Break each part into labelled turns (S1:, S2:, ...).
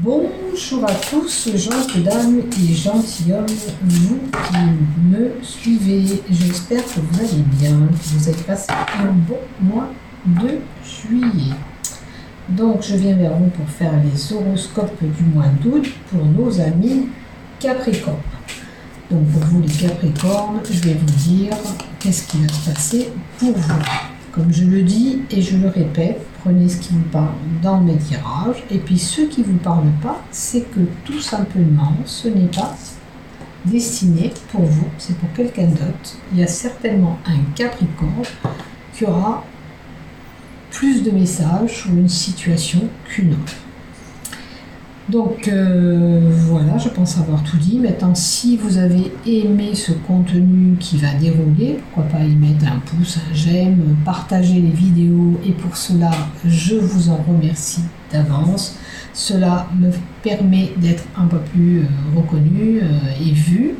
S1: Bonjour à tous, gentes dames et gentilshommes, vous qui me suivez. J'espère que vous allez bien, que vous avez passé un bon mois de juillet. Donc, je viens vers vous pour faire les horoscopes du mois d'août pour nos amis Capricorne. Donc, pour vous les Capricornes, je vais vous dire qu'est-ce qui va se passer pour vous. Comme je le dis et je le répète, prenez ce qui vous parle dans mes tirages. Et puis ce qui ne vous parle pas, c'est que tout simplement, ce n'est pas destiné pour vous, c'est pour quelqu'un d'autre. Il y a certainement un Capricorne qui aura plus de messages sur une situation qu'une autre. Donc voilà, je pense avoir tout dit. Maintenant, si vous avez aimé ce contenu qui va dérouler, pourquoi pas y mettre un pouce, un j'aime, partager les vidéos. Et pour cela, je vous en remercie d'avance. Cela me permet d'être un peu plus reconnu et vu.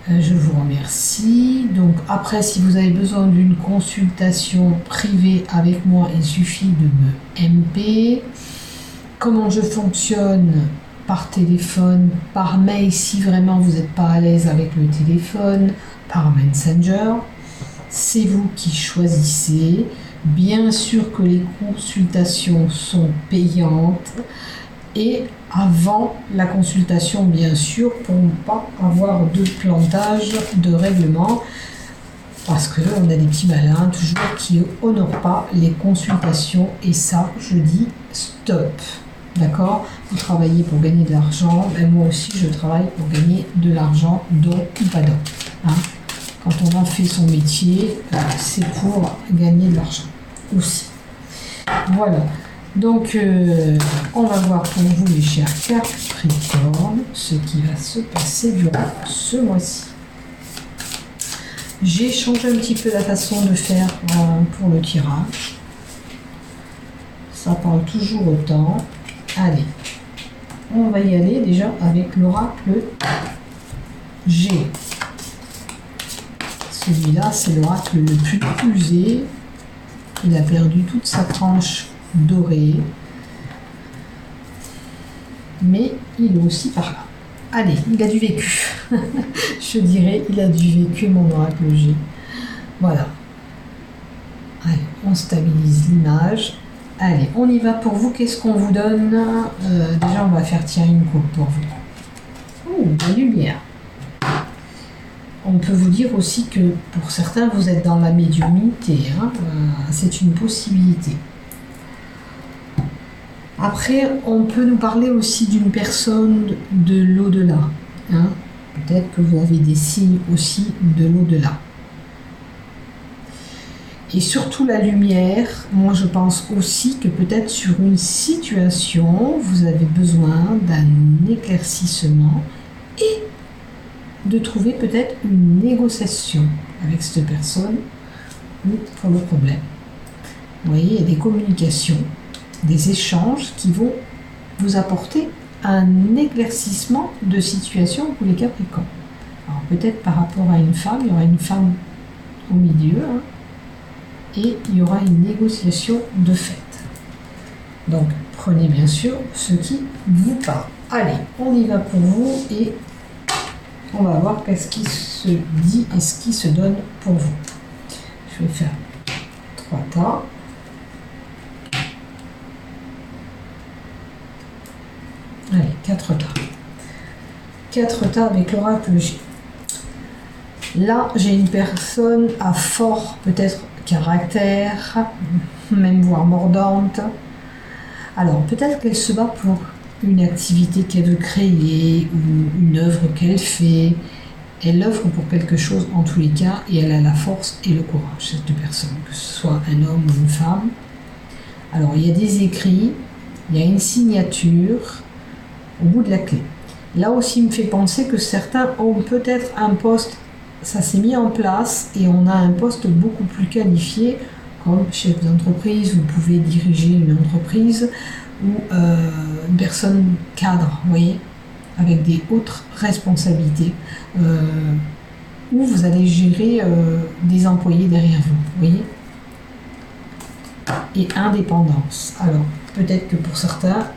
S1: Je vous remercie. Donc après, si vous avez besoin d'une consultation privée avec moi, il suffit de me MP. Comment je fonctionne? Par téléphone, par mail si vraiment vous n'êtes pas à l'aise avec le téléphone, par Messenger. C'est vous qui choisissez. Bien sûr que les consultations sont payantes et avant la consultation, bien sûr, pour ne pas avoir de plantage de règlement. Parce qu'on a des petits malins toujours qui n'honorent pas les consultations et ça, je dis stop. D'accord? Vous travaillez pour gagner de l'argent, et moi aussi je travaille pour gagner de l'argent, donc ou pas donc. Hein? Quand on en fait son métier, c'est pour gagner de l'argent aussi. Voilà. Donc, on va voir pour vous, les chers Capricornes, ce qui va se passer durant ce mois-ci. J'ai changé un petit peu la façon de faire pour le tirage. Ça parle toujours autant. Allez, on va y aller déjà avec l'oracle G. Celui-là, c'est l'oracle le plus usé. Il a perdu toute sa tranche dorée. Mais il est aussi par là. Allez, il a du vécu. Je dirais, il a du vécu, mon oracle G. Voilà. Allez, on stabilise l'image. Allez, on y va pour vous. Qu'est-ce qu'on vous donne? Déjà, on va faire tirer une coupe pour vous. Oh, la lumière. On peut vous dire aussi que pour certains, vous êtes dans la médiumnité. Hein, c'est une possibilité. Après, on peut nous parler aussi d'une personne de l'au-delà. Hein. Peut-être que vous avez des signes aussi de l'au-delà. Et surtout la lumière, moi je pense aussi que peut-être sur une situation, vous avez besoin d'un éclaircissement et de trouver peut-être une négociation avec cette personne ou pour le problème. Vous voyez, il y a des communications, des échanges qui vont vous apporter un éclaircissement de situation pour les Capricornes. Alors peut-être par rapport à une femme, il y aura une femme au milieu, hein, et il y aura une négociation de fait. Donc prenez bien sûr ce qui vous parle. Allez, on y va pour vous et on va voir qu'est-ce qui se dit et ce qui se donne pour vous. Je vais faire 3 tas. Allez, 4 tas. 4 tas avec l'oracle G. Là, j'ai une personne à fort, peut-être caractère, même voire mordante. Alors, peut-être qu'elle se bat pour une activité qu'elle veut créer ou une œuvre qu'elle fait. Elle œuvre pour quelque chose en tous les cas et elle a la force et le courage, cette personne, que ce soit un homme ou une femme. Alors, il y a des écrits, il y a une signature au bout de la clé. Là aussi, il me fait penser que certains ont peut-être un poste. Ça s'est mis en place et on a un poste beaucoup plus qualifié comme chef d'entreprise, vous pouvez diriger une entreprise ou une personne cadre, vous voyez, avec des hautes responsabilités, où vous allez gérer des employés derrière vous, vous voyez, et indépendance. Alors, peut-être que pour certains,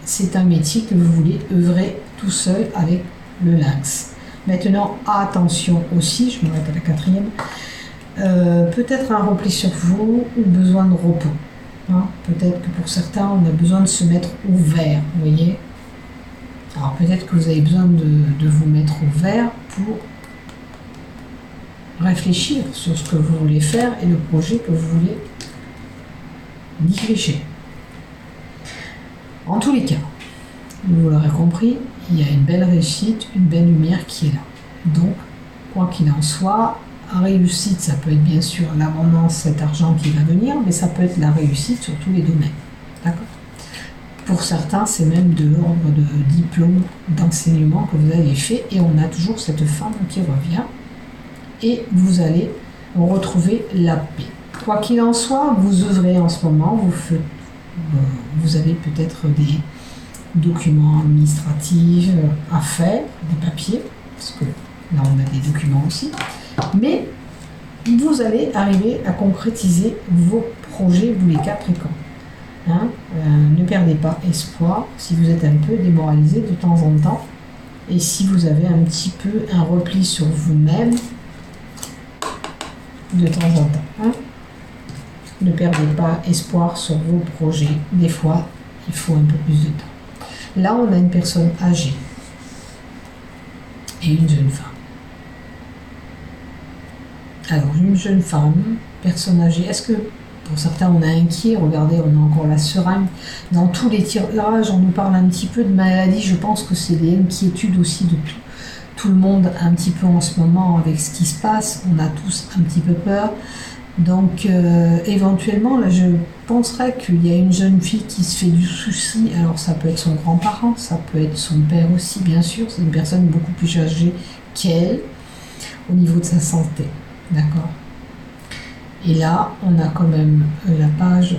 S1: c'est un métier que vous voulez œuvrer tout seul avec le lynx. Maintenant, attention aussi, je m'arrête à la quatrième, peut-être un repli sur vous ou besoin de repos. Hein, peut-être que pour certains, on a besoin de se mettre au vert, vous voyez. Alors peut-être que vous avez besoin de vous mettre au vert pour réfléchir sur ce que vous voulez faire et le projet que vous voulez diriger. En tous les cas, vous l'aurez compris, il y a une belle réussite, une belle lumière qui est là. Donc, quoi qu'il en soit, réussite, ça peut être bien sûr l'abondance, cet argent qui va venir, mais ça peut être la réussite sur tous les domaines. D'accord ? Pour certains, c'est même de l'ordre de diplôme d'enseignement que vous avez fait, et on a toujours cette femme qui revient, et vous allez retrouver la paix. Quoi qu'il en soit, vous œuvrez en ce moment, vous avez peut-être des documents administratifs à faire, des papiers, parce que là on a des documents aussi, mais vous allez arriver à concrétiser vos projets, vous les Capricornes. Hein, ne perdez pas espoir si vous êtes un peu démoralisé de temps en temps, et si vous avez un petit peu un repli sur vous-même de temps en temps. Hein. Ne perdez pas espoir sur vos projets, des fois il faut un peu plus de temps. Là, on a une personne âgée et une jeune femme. Alors, une jeune femme, personne âgée, est-ce que pour certains on est inquiet? Regardez, on a encore la seringue. Dans tous les tirages, on nous parle un petit peu de maladie. Je pense que c'est des inquiétudes aussi de tout le monde un petit peu en ce moment avec ce qui se passe. On a tous un petit peu peur. Donc éventuellement, là, je penserais qu'il y a une jeune fille qui se fait du souci. Alors ça peut être son grand-parent, ça peut être son père aussi, bien sûr. C'est une personne beaucoup plus âgée qu'elle au niveau de sa santé. D'accord. Et là, on a quand même la page,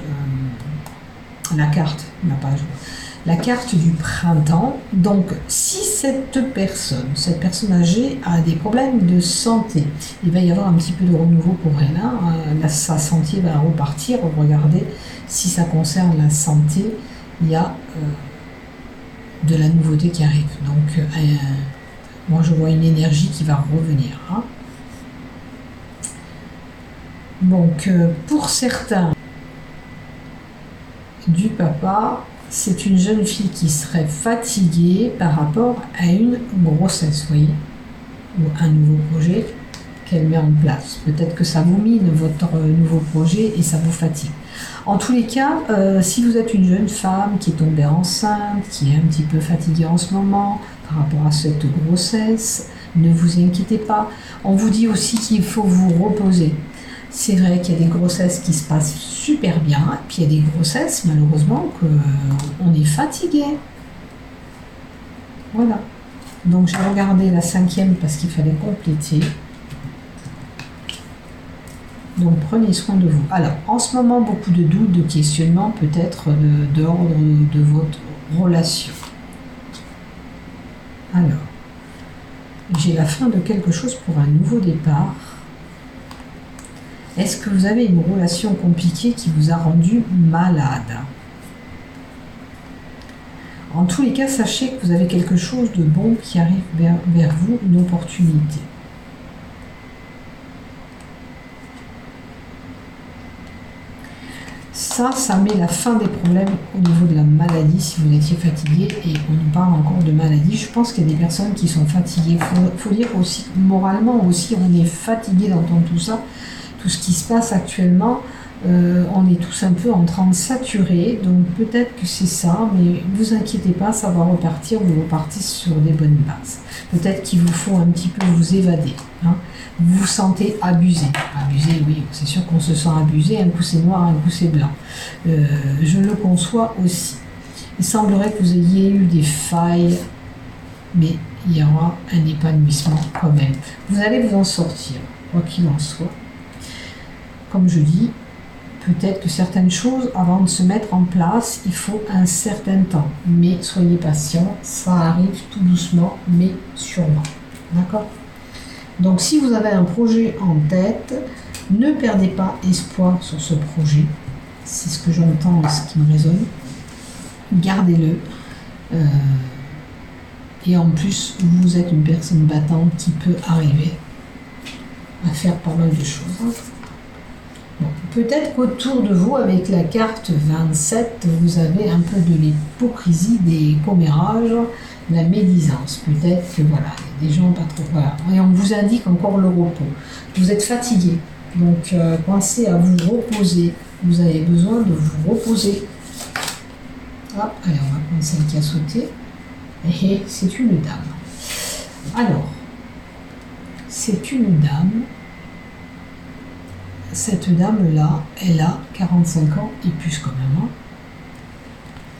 S1: la carte du printemps. Donc, si cette personne âgée a des problèmes de santé, il va y avoir un petit peu de renouveau pour elle. Hein. Là, sa santé va repartir. Regardez, si ça concerne la santé, il y a de la nouveauté qui arrive. Donc, moi, je vois une énergie qui va revenir. Hein. Donc, pour certains, du papa, c'est une jeune fille qui serait fatiguée par rapport à une grossesse, vous voyez, ou un nouveau projet qu'elle met en place. Peut-être que ça vous mine votre nouveau projet et ça vous fatigue. En tous les cas, si vous êtes une jeune femme qui est tombée enceinte, qui est un petit peu fatiguée en ce moment par rapport à cette grossesse, ne vous inquiétez pas. On vous dit aussi qu'il faut vous reposer. C'est vrai qu'il y a des grossesses qui se passent super bien, et puis il y a des grossesses, malheureusement, qu'on est fatigué. Voilà. Donc j'ai regardé la 5e parce qu'il fallait compléter. Donc prenez soin de vous. Alors, en ce moment, beaucoup de doutes, de questionnements, peut-être de l'ordre de votre relation. Alors, j'ai la fin de quelque chose pour un nouveau départ. Est-ce que vous avez une relation compliquée qui vous a rendu malade? En tous les cas, sachez que vous avez quelque chose de bon qui arrive vers vous, une opportunité. Ça met la fin des problèmes au niveau de la maladie, si vous étiez fatigué, et on nous parle encore de maladie. Je pense qu'il y a des personnes qui sont fatiguées. Il faut dire aussi, moralement aussi, on est fatigué d'entendre tout ça. Tout ce qui se passe actuellement, on est tous un peu en train de saturer, donc peut-être que c'est ça, mais ne vous inquiétez pas, ça va repartir, vous repartez sur des bonnes bases. Peut-être qu'il vous faut un petit peu vous évader. Hein. Vous vous sentez abusé. Abusé, oui, c'est sûr qu'on se sent abusé, un coup c'est noir, un coup c'est blanc. Je le conçois aussi. Il semblerait que vous ayez eu des failles, mais il y aura un épanouissement quand même. Vous allez vous en sortir, quoi qu'il en soit. Comme je dis, peut-être que certaines choses, avant de se mettre en place, il faut un certain temps. Mais soyez patient, ça arrive tout doucement, mais sûrement. D'accord ? Donc si vous avez un projet en tête, ne perdez pas espoir sur ce projet. C'est ce que j'entends et ce qui me résonne. Gardez-le. Et en plus, vous êtes une personne battante qui peut arriver à faire pas mal de choses. Bon, peut-être qu'autour de vous, avec la carte 27, vous avez un peu de l'hypocrisie, des commérages, la médisance. Peut-être que voilà, il y a des gens pas trop. Voilà. Et on vous indique encore le repos. Vous êtes fatigué, donc pensez à vous reposer. Vous avez besoin de vous reposer. Hop, allez, on va prendre celle qui a sauté. Et c'est une dame. Alors, c'est une dame. Cette dame-là, elle a 45 ans et plus quand même. Hein.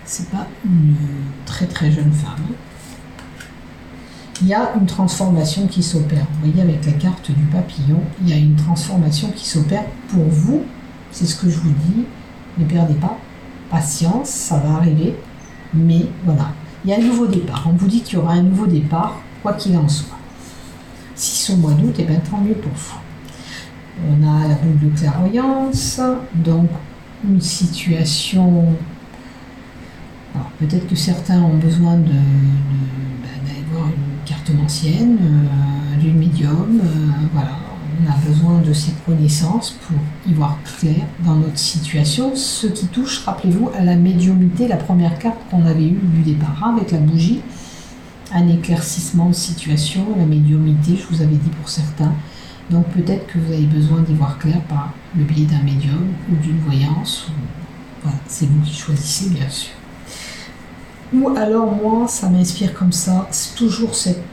S1: C'est pas une très très jeune femme. Il y a une transformation qui s'opère. Vous voyez, avec la carte du papillon, il y a une transformation qui s'opère pour vous. C'est ce que je vous dis. Ne perdez pas patience, ça va arriver. Mais voilà, il y a un nouveau départ. On vous dit qu'il y aura un nouveau départ, quoi qu'il en soit. Si c'est au mois d'août, eh bien, tant mieux pour vous. On a la boule de clairvoyance, donc une situation. Alors peut-être que certains ont besoin d'aller voir une cartomancienne, d'une médium, voilà. On a besoin de ces connaissances pour y voir clair dans notre situation. Ce qui touche, rappelez-vous, à la médiumnité, la première carte qu'on avait eue du départ avec la bougie, un éclaircissement de situation, la médiumnité, je vous avais dit pour certains. Donc peut-être que vous avez besoin d'y voir clair par le biais d'un médium ou d'une voyance. Voilà, c'est vous qui choisissez, bien sûr. Ou alors moi, ça m'inspire comme ça. C'est toujours cette...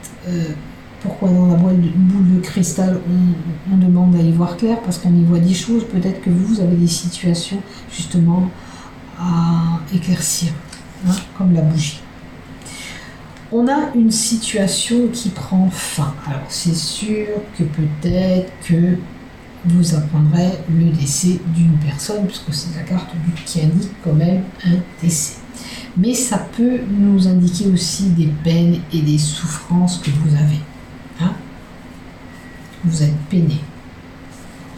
S1: pourquoi dans la boule de cristal, on demande à y voir clair, parce qu'on y voit des choses. Peut-être que vous avez des situations justement à éclaircir, hein, comme la bougie. On a une situation qui prend fin. Alors c'est sûr que peut-être que vous apprendrez le décès d'une personne, puisque c'est la carte du qui indique quand même un décès. Mais ça peut nous indiquer aussi des peines et des souffrances que vous avez. Hein? Vous êtes peiné.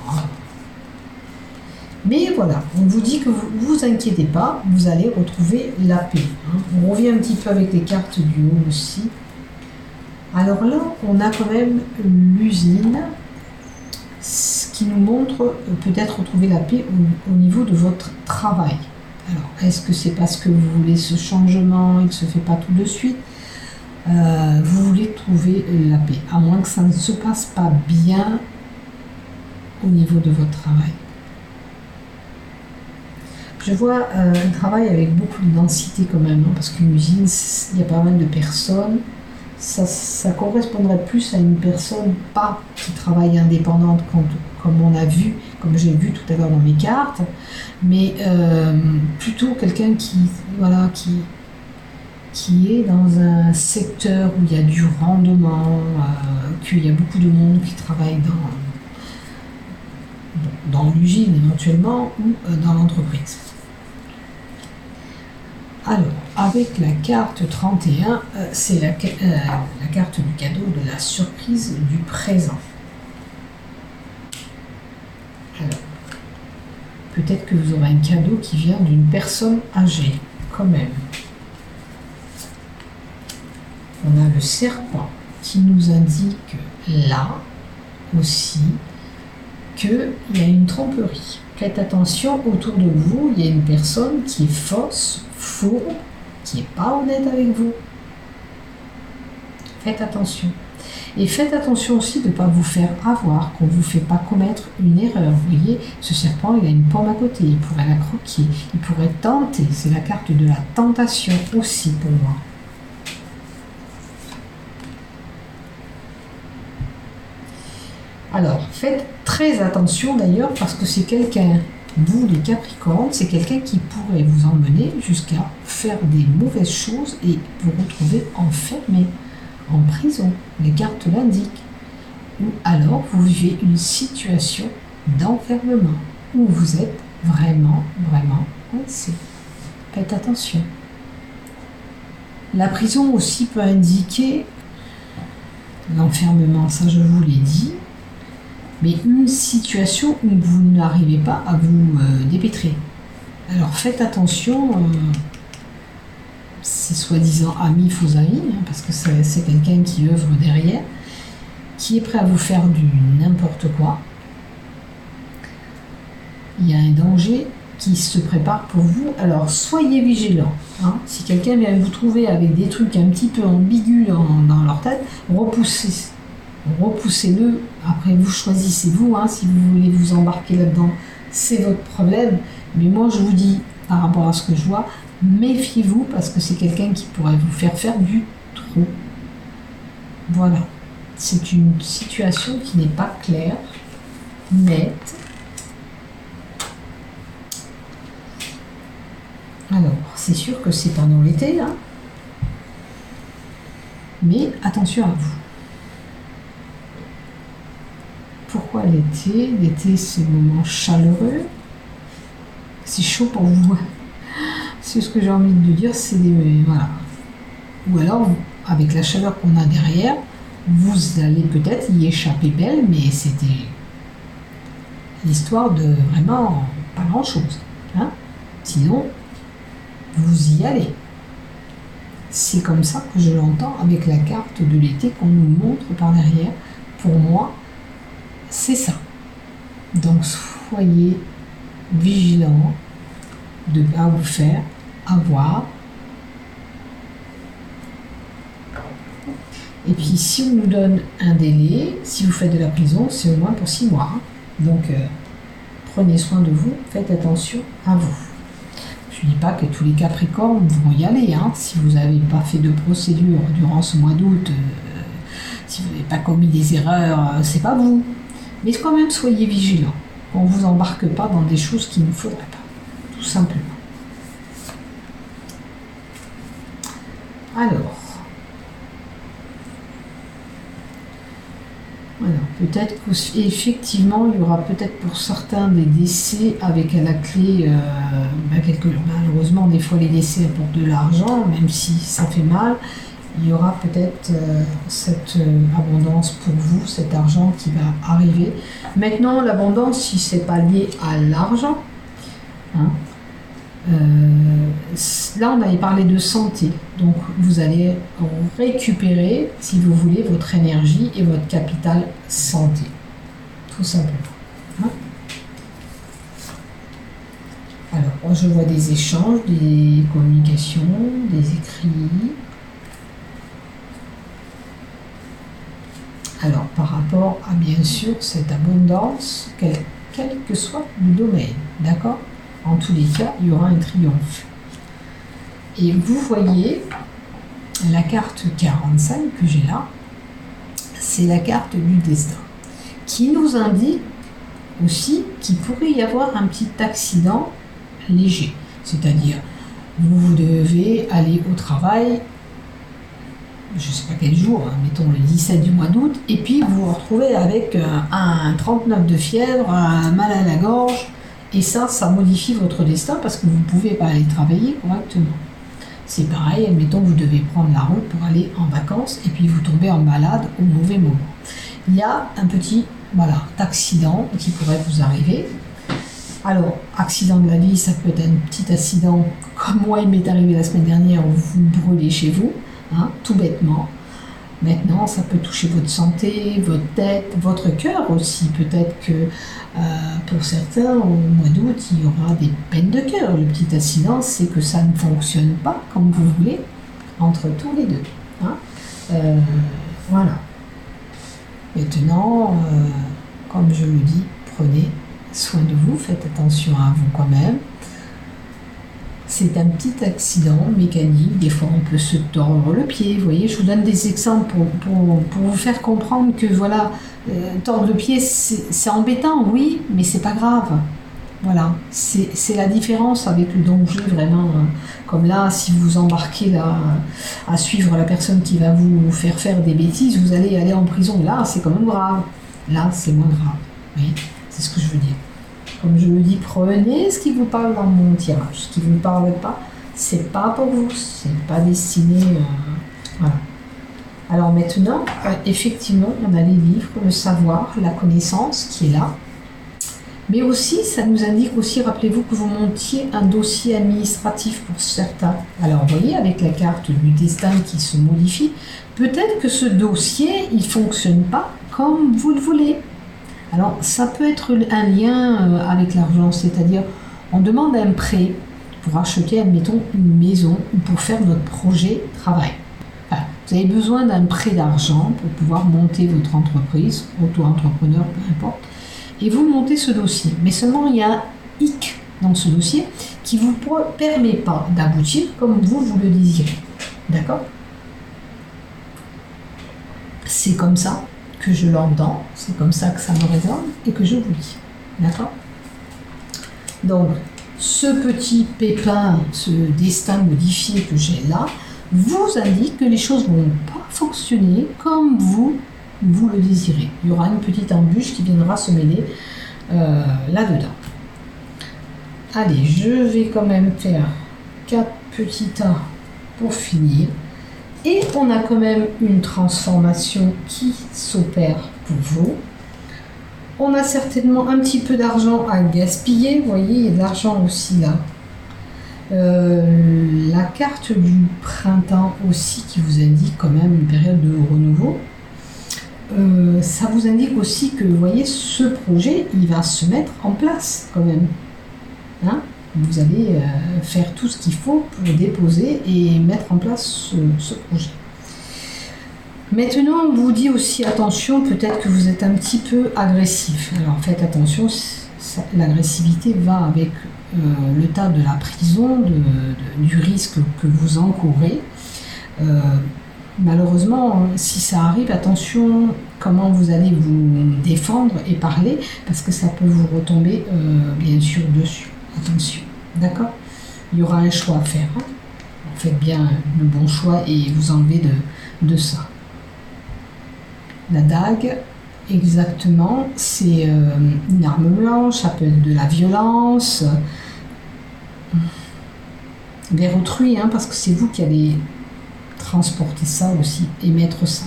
S1: Voilà. Mais voilà, on vous dit que vous ne vous inquiétez pas, vous allez retrouver la paix. Hein. On revient un petit peu avec les cartes du haut aussi. Alors là, on a quand même l'usine, ce qui nous montre peut-être retrouver la paix au niveau de votre travail. Alors, est-ce que c'est parce que vous voulez ce changement, il ne se fait pas tout de suite, vous voulez trouver la paix, à moins que ça ne se passe pas bien au niveau de votre travail. Je vois un travail avec beaucoup de densité quand même, hein, parce qu'une usine, il y a pas mal de personnes. Ça correspondrait plus à une personne pas qui travaille indépendante, comme on a vu, comme j'ai vu tout à l'heure dans mes cartes, mais plutôt quelqu'un voilà, qui est dans un secteur où il y a du rendement, qu'il y a beaucoup de monde qui travaille dans l'usine éventuellement ou dans l'entreprise. Alors, avec la carte 31, c'est la carte du cadeau, de la surprise du présent. Alors, peut-être que vous aurez un cadeau qui vient d'une personne âgée, quand même. On a le serpent qui nous indique là aussi qu'il y a une tromperie. Faites attention, autour de vous, il y a une personne qui est fausse, fourbe, qui n'est pas honnête avec vous. Faites attention. Et faites attention aussi de ne pas vous faire avoir, qu'on ne vous fait pas commettre une erreur. Vous voyez, ce serpent, il a une pomme à côté, il pourrait la croquer, il pourrait tenter. C'est la carte de la tentation aussi pour moi. Alors, faites très attention d'ailleurs, parce que c'est quelqu'un, vous les Capricornes, c'est quelqu'un qui pourrait vous emmener jusqu'à faire des mauvaises choses et vous retrouver enfermé, en prison. Les cartes l'indiquent. Ou alors, vous vivez une situation d'enfermement, où vous êtes vraiment, vraiment coincé. Faites attention. La prison aussi peut indiquer l'enfermement, ça je vous l'ai dit, mais une situation où vous n'arrivez pas à vous dépêtrer. Alors faites attention, ses soi-disant amis, faux amis, hein, parce que c'est quelqu'un qui œuvre derrière, qui est prêt à vous faire du n'importe quoi. Il y a un danger qui se prépare pour vous, alors soyez vigilants. Hein. Si quelqu'un vient vous trouver avec des trucs un petit peu ambigus dans leur tête, repoussez-le. Après, vous choisissez vous, hein, si vous voulez vous embarquer là-dedans, c'est votre problème. Mais moi, je vous dis, par rapport à ce que je vois, méfiez-vous parce que c'est quelqu'un qui pourrait vous faire du trop. Voilà. C'est une situation qui n'est pas claire, nette. Alors, c'est sûr que c'est pendant l'été, hein. Mais attention à vous. Pourquoi l'été? L'été, c'est le moment chaleureux. C'est chaud pour vous. C'est ce que j'ai envie de dire, c'est voilà. Ou alors, avec la chaleur qu'on a derrière, vous allez peut-être y échapper belle, mais c'était l'histoire de vraiment pas grand-chose. Hein. Sinon, vous y allez. C'est comme ça que je l'entends avec la carte de l'été qu'on nous montre par derrière. Pour moi, c'est ça. Donc soyez vigilants de ne pas vous faire avoir. Et puis si on nous donne un délai, si vous faites de la prison, c'est au moins pour 6 mois. Hein. Donc prenez soin de vous, faites attention à vous. Je ne dis pas que tous les Capricornes vont y aller. Hein. Si vous n'avez pas fait de procédure durant ce mois d'août, si vous n'avez pas commis des erreurs, c'est pas vous. Mais quand même, soyez vigilants. On ne vous embarque pas dans des choses qu'il ne faudrait pas. Tout simplement. Alors. Voilà. Peut-être qu'effectivement, il y aura peut-être pour certains des décès avec à la clé, malheureusement, des fois les décès apportent de l'argent, même si ça fait mal. Il y aura peut-être cette abondance pour vous, cet argent qui va arriver. Maintenant, l'abondance, si ce n'est pas lié à l'argent, hein, là on avait parlé de santé, donc vous allez récupérer, si vous voulez, votre énergie et votre capital santé, tout simplement. Hein. Alors, je vois des échanges, des communications, des écrits. Alors, par rapport à, bien sûr, cette abondance, quel que soit le domaine, d'accord? En tous les cas, il y aura un triomphe. Et vous voyez, la carte 45 que j'ai là, c'est la carte du destin, qui nous indique aussi qu'il pourrait y avoir un petit accident léger. C'est-à-dire, vous devez aller au travail, je ne sais pas quel jour, hein, mettons le 17 du mois d'août, et puis vous vous retrouvez avec un 39 de fièvre, un mal à la gorge, et ça modifie votre destin parce que vous ne pouvez pas aller travailler correctement. C'est pareil, admettons que vous devez prendre la route pour aller en vacances, et puis vous tombez en malade au mauvais moment. Il y a un petit accident qui pourrait vous arriver. Alors, accident de la vie, ça peut être un petit accident, comme moi il m'est arrivé la semaine dernière, où vous brûlez chez vous. Hein, tout bêtement. Maintenant, ça peut toucher votre santé, votre tête, votre cœur aussi. Peut-être que pour certains, au mois d'août, il y aura des peines de cœur. Le petit accident, c'est que ça ne fonctionne pas comme vous voulez entre tous les deux. Hein. Voilà. Maintenant, comme je le dis, prenez soin de vous, faites attention à vous quand même. C'est un petit accident mécanique, des fois on peut se tordre le pied, vous voyez, je vous donne des exemples pour vous faire comprendre que voilà, tordre le pied c'est embêtant, oui, mais c'est pas grave. Voilà, c'est la différence avec le danger vraiment, comme là, si vous embarquez là, à suivre la personne qui va vous faire des bêtises, vous allez aller en prison, là c'est quand même grave, là c'est moins grave, oui, c'est ce que je veux dire. Comme je le dis, prenez ce qui vous parle dans mon tirage. Ce qui ne vous parle pas, c'est pas pour vous, c'est pas destiné. Voilà. Alors maintenant, effectivement, on a les livres, le savoir, la connaissance qui est là. Mais aussi, ça nous indique aussi, rappelez-vous que vous montiez un dossier administratif pour certains. Alors, vous voyez, avec la carte du destin qui se modifie, peut-être que ce dossier, il ne fonctionne pas comme vous le voulez. Alors, ça peut être un lien avec l'argent, c'est-à-dire, on demande un prêt pour acheter, admettons, une maison ou pour faire notre projet travail. Voilà. Vous avez besoin d'un prêt d'argent pour pouvoir monter votre entreprise, auto-entrepreneur, peu importe. Et vous montez ce dossier. Mais seulement, il y a un hic dans ce dossier qui ne vous permet pas d'aboutir comme vous le désirez. D'accord? C'est comme ça que je l'entends, c'est comme ça que ça me résonne et que je vous dis. D'accord? Donc, ce petit pépin, ce destin modifié que j'ai là, vous indique que les choses ne vont pas fonctionner comme vous le désirez. Il y aura une petite embûche qui viendra se mêler là-dedans. Allez, je vais quand même faire 4 petits tas pour finir. Et on a quand même une transformation qui s'opère pour vous. On a certainement un petit peu d'argent à gaspiller. Vous voyez, il y a de l'argent aussi là. La carte du printemps aussi qui vous indique quand même une période de renouveau. Ça vous indique aussi que, vous voyez, ce projet, il va se mettre en place quand même. Hein? Vous allez faire tout ce qu'il faut pour déposer et mettre en place ce projet. Maintenant, on vous dit aussi attention, peut-être que vous êtes un petit peu agressif. Alors faites attention, l'agressivité va avec le tas de la prison, du risque que vous encourez. Malheureusement, si ça arrive, attention comment vous allez vous défendre et parler, parce que ça peut vous retomber bien sûr dessus. Attention, d'accord? Il y aura un choix à faire. Hein? Faites bien le bon choix et vous enlevez de ça. La dague, exactement, c'est une arme blanche, ça peut être de la violence vers autrui, hein, parce que c'est vous qui allez transporter ça aussi, émettre ça.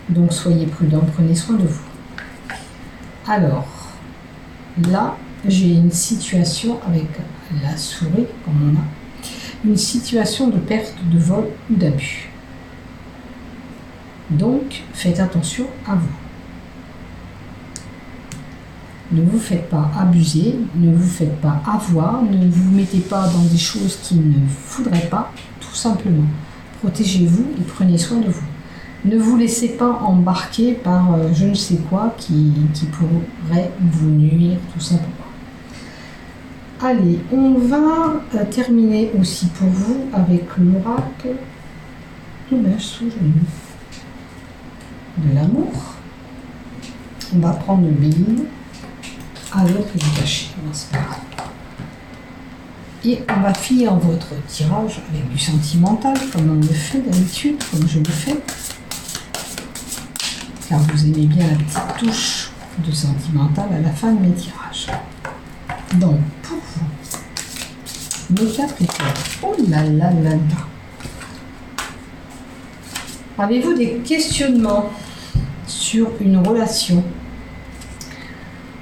S1: Donc soyez prudents, prenez soin de vous. Alors, là, j'ai une situation avec la souris, comme on a, une situation de perte, de vol ou d'abus. Donc, faites attention à vous. Ne vous faites pas abuser, ne vous faites pas avoir, ne vous mettez pas dans des choses qui ne voudraient pas, tout simplement. Protégez-vous et prenez soin de vous. Ne vous laissez pas embarquer par je ne sais quoi qui pourrait vous nuire, tout simplement. Allez, on va terminer aussi pour vous avec l'oracle du mage sous genou. De l'amour. On va prendre le béline avec le cachet. Et on va finir votre tirage avec du sentimental, comme on le fait d'habitude, comme je le fais. Car vous aimez bien la petite touche de sentimental à la fin de mes tirages. Donc, pour vous, nos 4 étoiles. Oh là là là là. Avez-vous des questionnements sur une relation?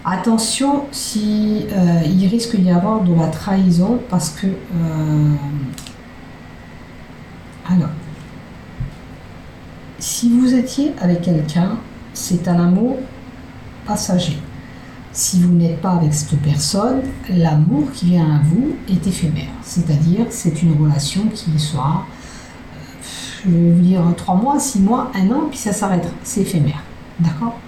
S1: Attention, si il risque d'y avoir de la trahison, parce que alors, si vous étiez avec quelqu'un, c'est un amour passager. Si vous n'êtes pas avec cette personne, l'amour qui vient à vous est éphémère. C'est-à-dire, c'est une relation qui sera, je vais vous dire, 3 mois, 6 mois, 1 an, puis ça s'arrêtera. C'est éphémère. D'accord?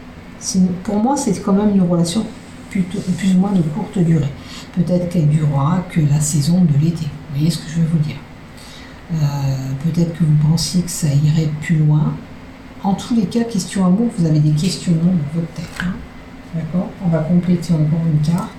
S1: Pour moi, c'est quand même une relation plutôt, plus ou moins de courte durée. Peut-être qu'elle durera que la saison de l'été. Vous voyez ce que je veux vous dire? Peut-être que vous pensiez que ça irait plus loin. En tous les cas, question amour, vous avez des questionnements dans votre tête. Hein? D'accord? On va compléter encore une carte.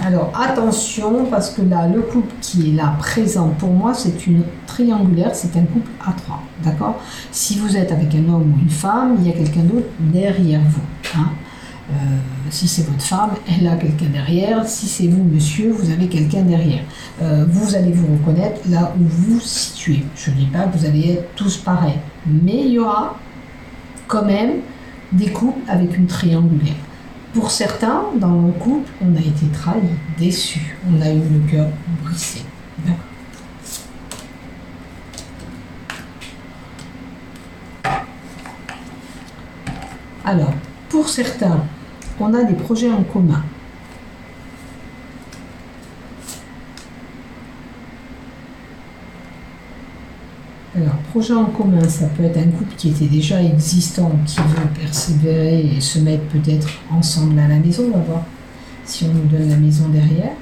S1: Alors attention, parce que là, le couple qui est là présent pour moi, c'est une triangulaire, c'est un couple à 3. D'accord? Si vous êtes avec un homme ou une femme, il y a quelqu'un d'autre derrière vous. Hein? Si c'est votre femme, elle a quelqu'un derrière. Si c'est vous, monsieur, vous avez quelqu'un derrière. Vous allez vous reconnaître là où vous vous situez. Je ne dis pas que vous allez être tous pareils, mais il y aura quand même des couples avec une triangulaire. Pour certains, dans le couple, on a été trahi, déçu, on a eu le cœur brisé. D'accord. Alors, pour certains, on a des projets en commun. Alors, projet en commun, ça peut être un couple qui était déjà existant, qui veut persévérer et se mettre peut-être ensemble à la maison. On va voir si on nous donne la maison derrière.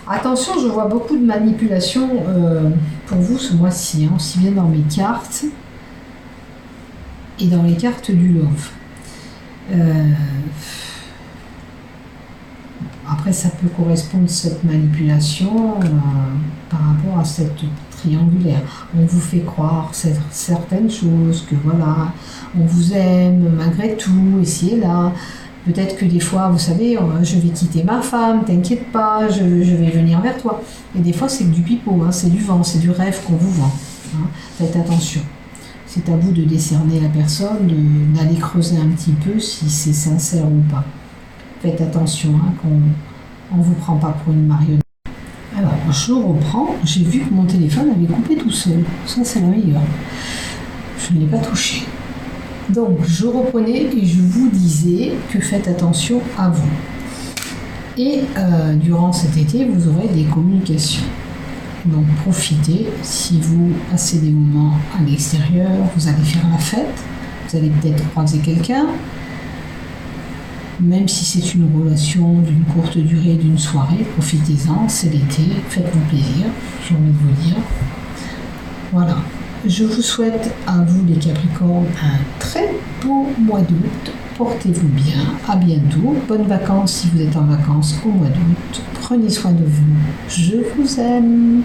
S1: Attention, je vois beaucoup de manipulation pour vous ce mois-ci, hein, aussi bien dans mes cartes et dans les cartes du love. Après, ça peut correspondre, cette manipulation, par rapport à cette triangulaire. On vous fait croire certaines choses, que voilà, on vous aime malgré tout, ici et là. Peut-être que des fois, vous savez, je vais quitter ma femme, t'inquiète pas, je vais venir vers toi. Et des fois, c'est que du pipeau, hein, c'est du vent, c'est du rêve qu'on vous vend. Hein. Faites attention. C'est à vous de décerner la personne, d'aller creuser un petit peu si c'est sincère ou pas. Faites attention, hein, qu'on ne vous prend pas pour une marionnette. Alors, je reprends. J'ai vu que mon téléphone avait coupé tout seul. Ça, c'est la meilleure. Je ne l'ai pas touché. Donc, je reprenais et je vous disais que faites attention à vous. Et durant cet été, vous aurez des communications. Donc, profitez. Si vous passez des moments à l'extérieur, vous allez faire la fête. Vous allez peut-être croiser quelqu'un. Même si c'est une relation d'une courte durée, d'une soirée, profitez-en, c'est l'été, faites-vous plaisir, j'ai envie de vous dire. Voilà, je vous souhaite à vous les Capricornes un très beau mois d'août, portez-vous bien, à bientôt, bonnes vacances si vous êtes en vacances au mois d'août, prenez soin de vous, je vous aime.